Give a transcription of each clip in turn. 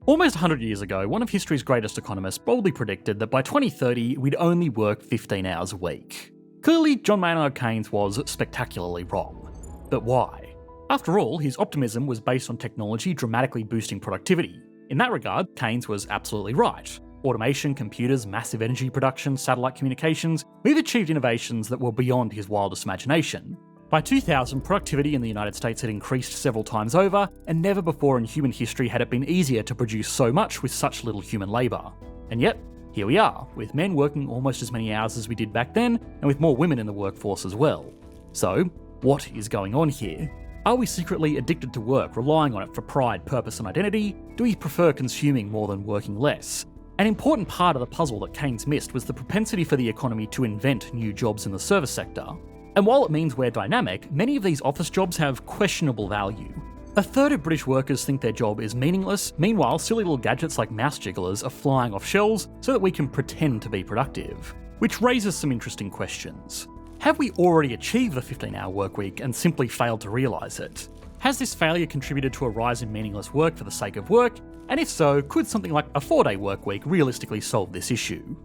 Almost 100 years ago, one of history's greatest economists boldly predicted that by 2030 we'd only work 15 hours a week. Clearly, John Maynard Keynes was spectacularly wrong. But why? After all, his optimism was based on technology dramatically boosting productivity. In that regard, Keynes was absolutely right. Automation, computers, massive energy production, satellite communications, we've achieved innovations that were beyond his wildest imagination. By 2000, productivity in the United States had increased several times over, and never before in human history had it been easier to produce so much with such little human labour. And yet, here we are, with men working almost as many hours as we did back then, and with more women in the workforce as well. So, what is going on here? Are we secretly addicted to work, relying on it for pride, purpose and identity? Do we prefer consuming more than working less? An important part of the puzzle that Keynes missed was the propensity for the economy to invent new jobs in the service sector. And while it means we're dynamic, many of these office jobs have questionable value. A third of British workers think their job is meaningless, meanwhile silly little gadgets like mouse jigglers are flying off shelves so that we can pretend to be productive. Which raises some interesting questions. Have we already achieved the 15-hour workweek and simply failed to realise it? Has this failure contributed to a rise in meaningless work for the sake of work? And if so, could something like a 4-day workweek realistically solve this issue?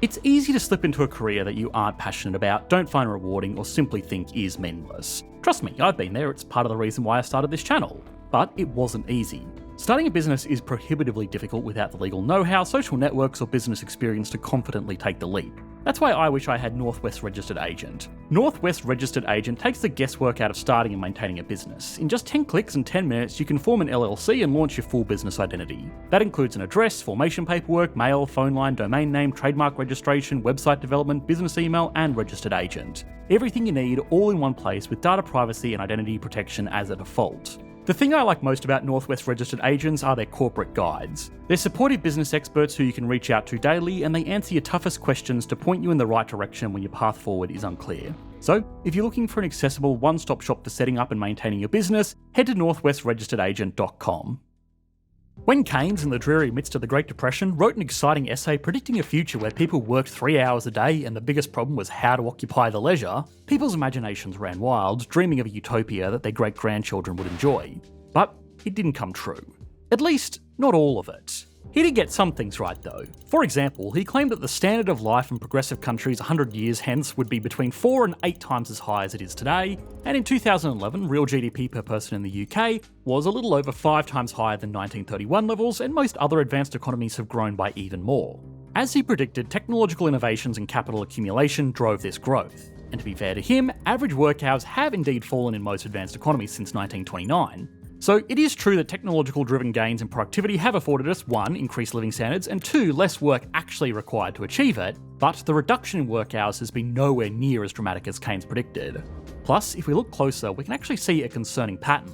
It's easy to slip into a career that you aren't passionate about, don't find rewarding, or simply think is meaningless. Trust me, I've been there, it's part of the reason why I started this channel. But it wasn't easy. Starting a business is prohibitively difficult without the legal know-how, social networks, or business experience to confidently take the leap. That's why I wish I had Northwest Registered Agent. Northwest Registered Agent takes the guesswork out of starting and maintaining a business. In just 10 clicks and 10 minutes, you can form an LLC and launch your full business identity. That includes an address, formation paperwork, mail, phone line, domain name, trademark registration, website development, business email, and registered agent. Everything you need all in one place with data privacy and identity protection as a default. The thing I like most about Northwest Registered Agents are their corporate guides. They're supportive business experts who you can reach out to daily, and they answer your toughest questions to point you in the right direction when your path forward is unclear. So, if you're looking for an accessible one-stop shop for setting up and maintaining your business, head to northwestregisteredagent.com. When Keynes, in the dreary midst of the Great Depression, wrote an exciting essay predicting a future where people worked 3 hours a day and the biggest problem was how to occupy the leisure, people's imaginations ran wild, dreaming of a utopia that their great-grandchildren would enjoy. But it didn't come true. At least, not all of it. He did get some things right though. For example, he claimed that the standard of life in progressive countries 100 years hence would be between 4 and 8 times as high as it is today, and in 2011 real GDP per person in the UK was a little over 5 times higher than 1931 levels, and most other advanced economies have grown by even more. As he predicted, technological innovations and capital accumulation drove this growth. And to be fair to him, average work hours have indeed fallen in most advanced economies since 1929. So it is true that technological-driven gains in productivity have afforded us 1. Increased living standards, and 2. Less work actually required to achieve it, but the reduction in work hours has been nowhere near as dramatic as Keynes predicted. Plus, if we look closer, we can actually see a concerning pattern.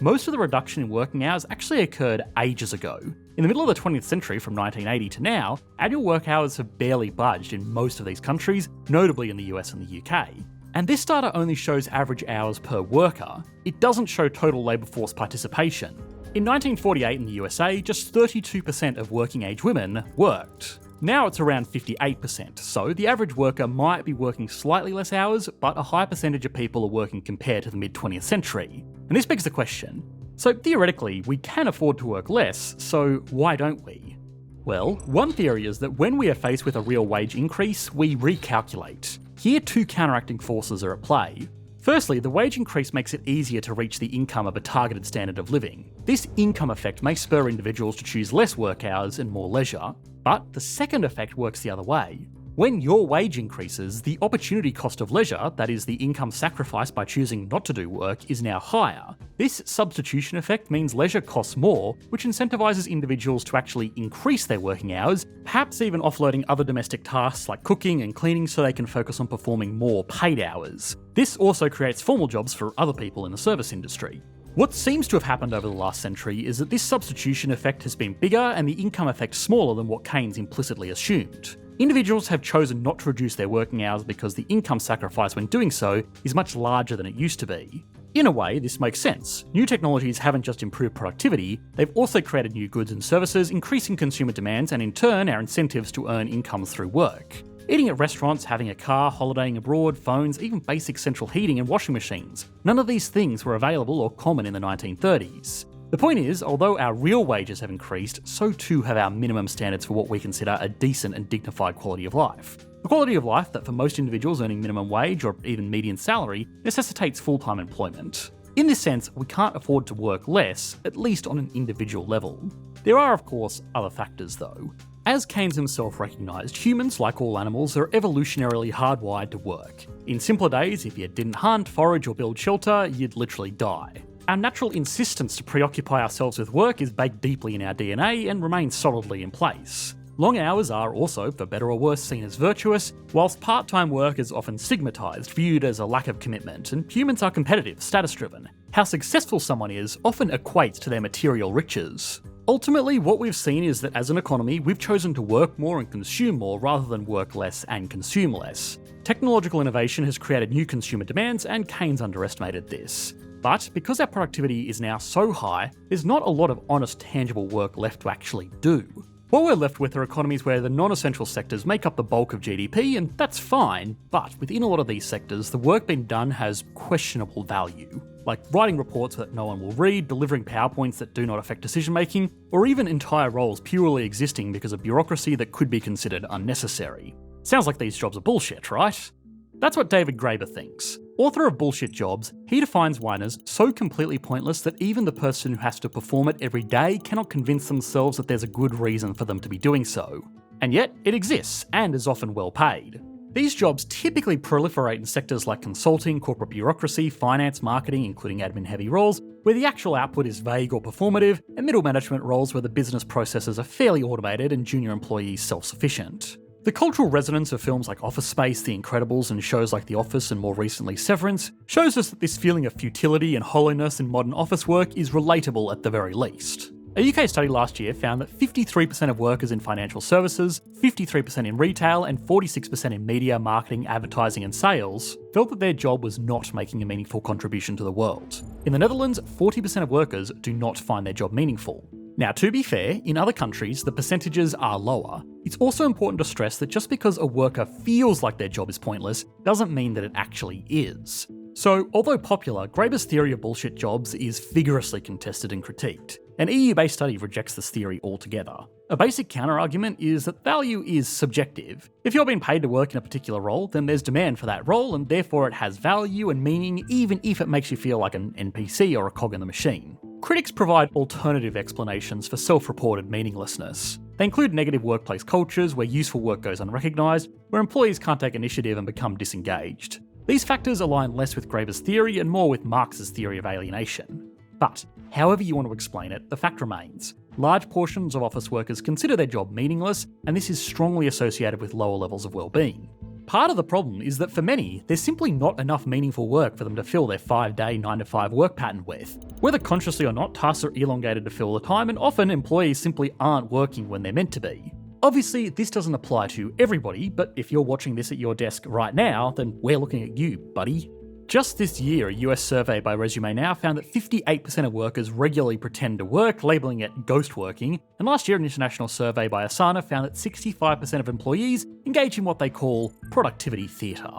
Most of the reduction in working hours actually occurred ages ago. In the middle of the 20th century, from 1980 to now, annual work hours have barely budged in most of these countries, notably in the US and the UK. And this data only shows average hours per worker. It doesn't show total labour force participation. In 1948 in the USA, just 32% of working-age women worked. Now it's around 58%, so the average worker might be working slightly less hours, but a high percentage of people are working compared to the mid-20th century. And this begs the question, so theoretically, we can afford to work less, so why don't we? Well, one theory is that when we are faced with a real wage increase, we recalculate. Here, 2 counteracting forces are at play. Firstly, the wage increase makes it easier to reach the income of a targeted standard of living. This income effect may spur individuals to choose less work hours and more leisure, but the second effect works the other way. When your wage increases, the opportunity cost of leisure, that is the income sacrificed by choosing not to do work, is now higher. This substitution effect means leisure costs more, which incentivizes individuals to actually increase their working hours, perhaps even offloading other domestic tasks like cooking and cleaning so they can focus on performing more paid hours. This also creates formal jobs for other people in the service industry. What seems to have happened over the last century is that this substitution effect has been bigger and the income effect smaller than what Keynes implicitly assumed. Individuals have chosen not to reduce their working hours because the income sacrifice when doing so is much larger than it used to be. In a way, this makes sense. New technologies haven't just improved productivity, they've also created new goods and services, increasing consumer demands and in turn our incentives to earn incomes through work. Eating at restaurants, having a car, holidaying abroad, phones, even basic central heating and washing machines. None of these things were available or common in the 1930s. The point is, although our real wages have increased, so too have our minimum standards for what we consider a decent and dignified quality of life. A quality of life that for most individuals earning minimum wage or even median salary necessitates full-time employment. In this sense, we can't afford to work less, at least on an individual level. There are, of course, other factors though. As Keynes himself recognised, humans, like all animals, are evolutionarily hardwired to work. In simpler days, if you didn't hunt, forage or build shelter, you'd literally die. Our natural insistence to preoccupy ourselves with work is baked deeply in our DNA and remains solidly in place. Long hours are also, for better or worse, seen as virtuous, whilst part-time work is often stigmatised, viewed as a lack of commitment, and humans are competitive, status-driven. How successful someone is often equates to their material riches. Ultimately, what we've seen is that as an economy, we've chosen to work more and consume more rather than work less and consume less. Technological innovation has created new consumer demands, and Keynes underestimated this. But because our productivity is now so high, there's not a lot of honest, tangible work left to actually do. What we're left with are economies where the non-essential sectors make up the bulk of GDP, and that's fine, but within a lot of these sectors, the work being done has questionable value. Like writing reports that no one will read, delivering PowerPoints that do not affect decision-making, or even entire roles purely existing because of bureaucracy that could be considered unnecessary. Sounds like these jobs are bullshit, right? That's what David Graeber thinks. Author of Bullshit Jobs, he defines one as so completely pointless that even the person who has to perform it every day cannot convince themselves that there's a good reason for them to be doing so. And yet, it exists, and is often well paid. These jobs typically proliferate in sectors like consulting, corporate bureaucracy, finance, marketing, including admin-heavy roles, where the actual output is vague or performative, and middle management roles where the business processes are fairly automated and junior employees self-sufficient. The cultural resonance of films like Office Space, The Incredibles, and shows like The Office and more recently Severance shows us that this feeling of futility and hollowness in modern office work is relatable at the very least. A UK study last year found that 53% of workers in financial services, 53% in retail, and 46% in media, marketing, advertising, and sales felt that their job was not making a meaningful contribution to the world. In the Netherlands, 40% of workers do not find their job meaningful. Now, to be fair, in other countries, the percentages are lower. It's also important to stress that just because a worker feels like their job is pointless doesn't mean that it actually is. So, although popular, Graeber's theory of bullshit jobs is vigorously contested and critiqued. An EU-based study rejects this theory altogether. A basic counter-argument is that value is subjective. If you're being paid to work in a particular role, then there's demand for that role, and therefore it has value and meaning even if it makes you feel like an NPC or a cog in the machine. Critics provide alternative explanations for self-reported meaninglessness. They include negative workplace cultures where useful work goes unrecognised, where employees can't take initiative and become disengaged. These factors align less with Graeber's theory and more with Marx's theory of alienation. But, however you want to explain it, the fact remains. Large portions of office workers consider their job meaningless, and this is strongly associated with lower levels of well-being. Part of the problem is that for many, there's simply not enough meaningful work for them to fill their 5-day 9-to-5 work pattern with. Whether consciously or not, tasks are elongated to fill the time, and often employees simply aren't working when they're meant to be. Obviously, this doesn't apply to everybody, but if you're watching this at your desk right now, then we're looking at you, buddy. Just this year, a US survey by Resume Now found that 58% of workers regularly pretend to work, labelling it ghost working, and last year an international survey by Asana found that 65% of employees engage in what they call productivity theatre.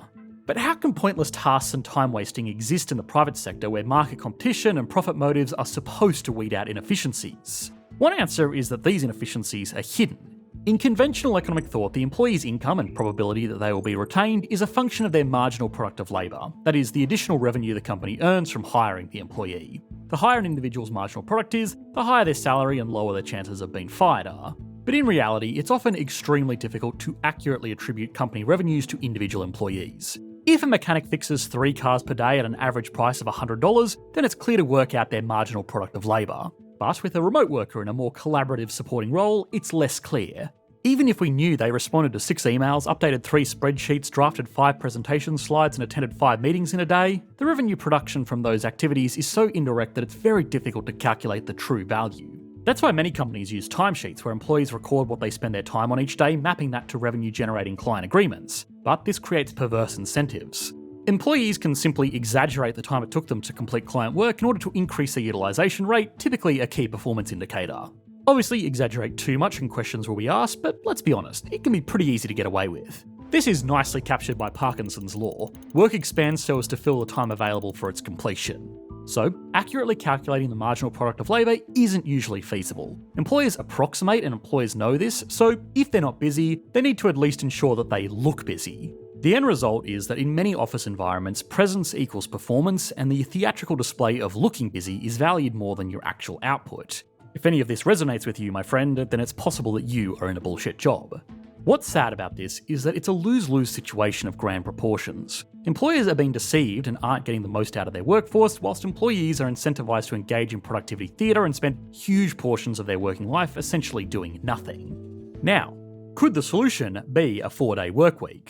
But how can pointless tasks and time wasting exist in the private sector where market competition and profit motives are supposed to weed out inefficiencies? One answer is that these inefficiencies are hidden. In conventional economic thought, the employee's income and probability that they will be retained is a function of their marginal product of labour, that is, the additional revenue the company earns from hiring the employee. The higher an individual's marginal product is, the higher their salary and lower their chances of being fired are. But in reality, it's often extremely difficult to accurately attribute company revenues to individual employees. If a mechanic fixes 3 cars per day at an average price of $100, then it's clear to work out their marginal product of labour. But with a remote worker in a more collaborative supporting role, it's less clear. Even if we knew they responded to 6 emails, updated 3 spreadsheets, drafted 5 presentation slides, and attended 5 meetings in a day, the revenue production from those activities is so indirect that it's very difficult to calculate the true value. That's why many companies use timesheets where employees record what they spend their time on each day, mapping that to revenue-generating client agreements. But this creates perverse incentives. Employees can simply exaggerate the time it took them to complete client work in order to increase their utilisation rate, typically a key performance indicator. Obviously, exaggerate too much and questions will be asked, but let's be honest, it can be pretty easy to get away with. This is nicely captured by Parkinson's law. Work expands so as to fill the time available for its completion. So, accurately calculating the marginal product of labour isn't usually feasible. Employers approximate and employers know this, so if they're not busy, they need to at least ensure that they look busy. The end result is that in many office environments, presence equals performance, and the theatrical display of looking busy is valued more than your actual output. If any of this resonates with you, my friend, then it's possible that you are in a bullshit job. What's sad about this is that it's a lose-lose situation of grand proportions. Employers are being deceived and aren't getting the most out of their workforce, whilst employees are incentivized to engage in productivity theatre and spend huge portions of their working life essentially doing nothing. Now, could the solution be a 4-day workweek?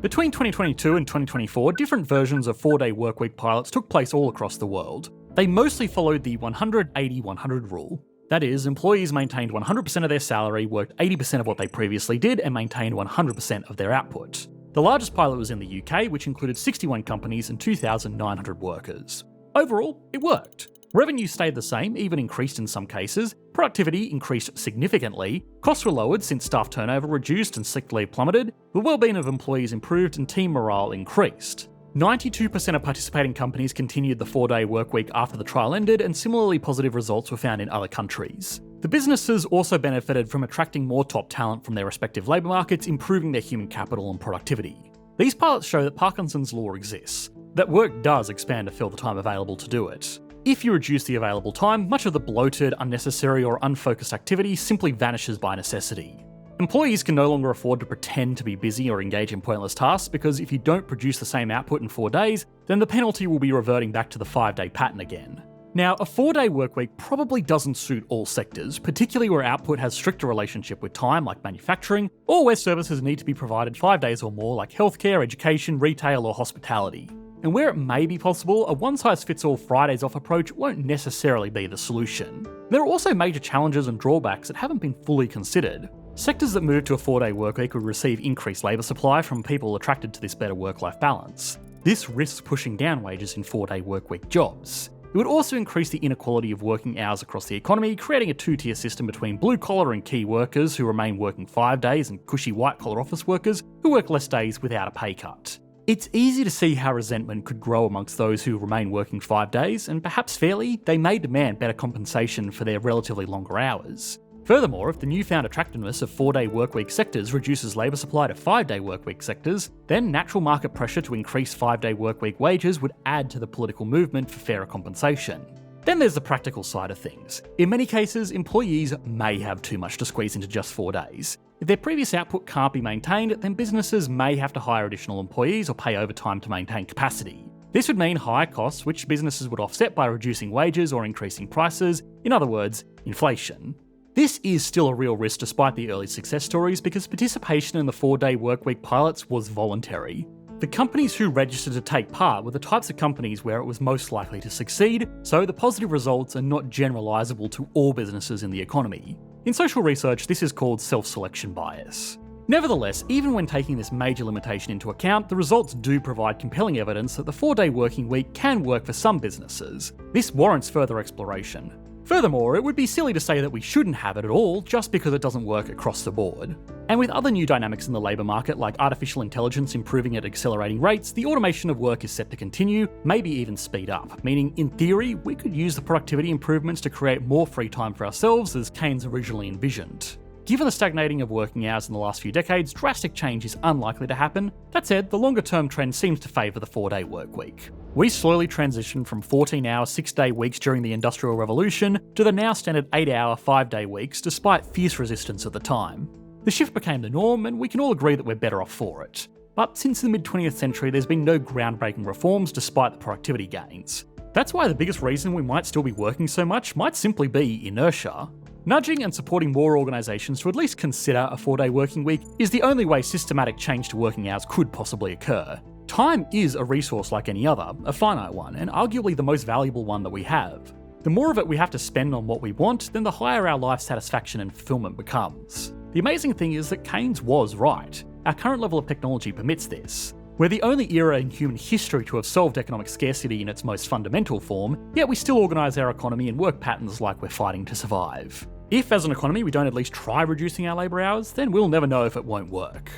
Between 2022 and 2024, different versions of 4-day workweek pilots took place all across the world. They mostly followed the 100-80-100 rule. That is, employees maintained 100% of their salary, worked 80% of what they previously did, and maintained 100% of their output. The largest pilot was in the UK, which included 61 companies and 2,900 workers. Overall, it worked. Revenue stayed the same, even increased in some cases, productivity increased significantly, costs were lowered since staff turnover reduced and sick leave plummeted, the well-being of employees improved and team morale increased. 92% of participating companies continued the 4-day workweek after the trial ended, and similarly positive results were found in other countries. The businesses also benefited from attracting more top talent from their respective labour markets, improving their human capital and productivity. These pilots show that Parkinson's law exists, that work does expand to fill the time available to do it. If you reduce the available time, much of the bloated, unnecessary or unfocused activity simply vanishes by necessity. Employees can no longer afford to pretend to be busy or engage in pointless tasks, because if you don't produce the same output in 4 days, then the penalty will be reverting back to the 5-day pattern again. Now, a 4-day workweek probably doesn't suit all sectors, particularly where output has stricter relationship with time, like manufacturing, or where services need to be provided 5 days or more, like healthcare, education, retail or hospitality. And where it may be possible, a one-size-fits-all Fridays off approach won't necessarily be the solution. There are also major challenges and drawbacks that haven't been fully considered. Sectors that move to a 4-day workweek would receive increased labour supply from people attracted to this better work-life balance. This risks pushing down wages in 4-day workweek jobs. It would also increase the inequality of working hours across the economy, creating a 2-tier system between blue-collar and key workers who remain working 5 days and cushy white-collar office workers who work less days without a pay cut. It's easy to see how resentment could grow amongst those who remain working 5 days, and perhaps fairly, they may demand better compensation for their relatively longer hours. Furthermore, if the newfound attractiveness of 4-day workweek sectors reduces labour supply to 5-day workweek sectors, then natural market pressure to increase 5-day workweek wages would add to the political movement for fairer compensation. Then there's the practical side of things. In many cases, employees may have too much to squeeze into just 4 days. If their previous output can't be maintained, then businesses may have to hire additional employees or pay overtime to maintain capacity. This would mean higher costs, which businesses would offset by reducing wages or increasing prices, in other words, inflation. This is still a real risk despite the early success stories, because participation in the 4-day workweek pilots was voluntary. The companies who registered to take part were the types of companies where it was most likely to succeed, so the positive results are not generalisable to all businesses in the economy. In social research, this is called self-selection bias. Nevertheless, even when taking this major limitation into account, the results do provide compelling evidence that the 4-day working week can work for some businesses. This warrants further exploration. Furthermore, it would be silly to say that we shouldn't have it at all just because it doesn't work across the board. And with other new dynamics in the labour market, like artificial intelligence improving at accelerating rates, the automation of work is set to continue, maybe even speed up, meaning in theory, we could use the productivity improvements to create more free time for ourselves as Keynes originally envisioned. Given the stagnating of working hours in the last few decades, drastic change is unlikely to happen. That said, the longer-term trend seems to favour the 4-day workweek. We slowly transitioned from 14-hour, 6-day weeks during the Industrial Revolution to the now standard 8-hour, 5-day weeks, despite fierce resistance at the time. The shift became the norm, and we can all agree that we're better off for it. But since the mid-20th century, there's been no groundbreaking reforms despite the productivity gains. That's why the biggest reason we might still be working so much might simply be inertia. Nudging and supporting more organisations to at least consider a 4-day working week is the only way systematic change to working hours could possibly occur. Time is a resource like any other, a finite one, and arguably the most valuable one that we have. The more of it we have to spend on what we want, then the higher our life satisfaction and fulfilment becomes. The amazing thing is that Keynes was right. Our current level of technology permits this. We're the only era in human history to have solved economic scarcity in its most fundamental form, yet we still organise our economy and work patterns like we're fighting to survive. If, as an economy, we don't at least try reducing our labour hours, then we'll never know if it won't work.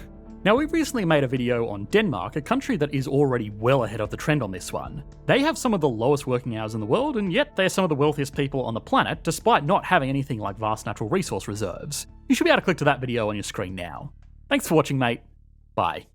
Now, we recently made a video on Denmark, a country that is already well ahead of the trend on this one. They have some of the lowest working hours in the world, and yet they're some of the wealthiest people on the planet, despite not having anything like vast natural resource reserves. You should be able to click to that video on your screen now. Thanks for watching, mate. Bye.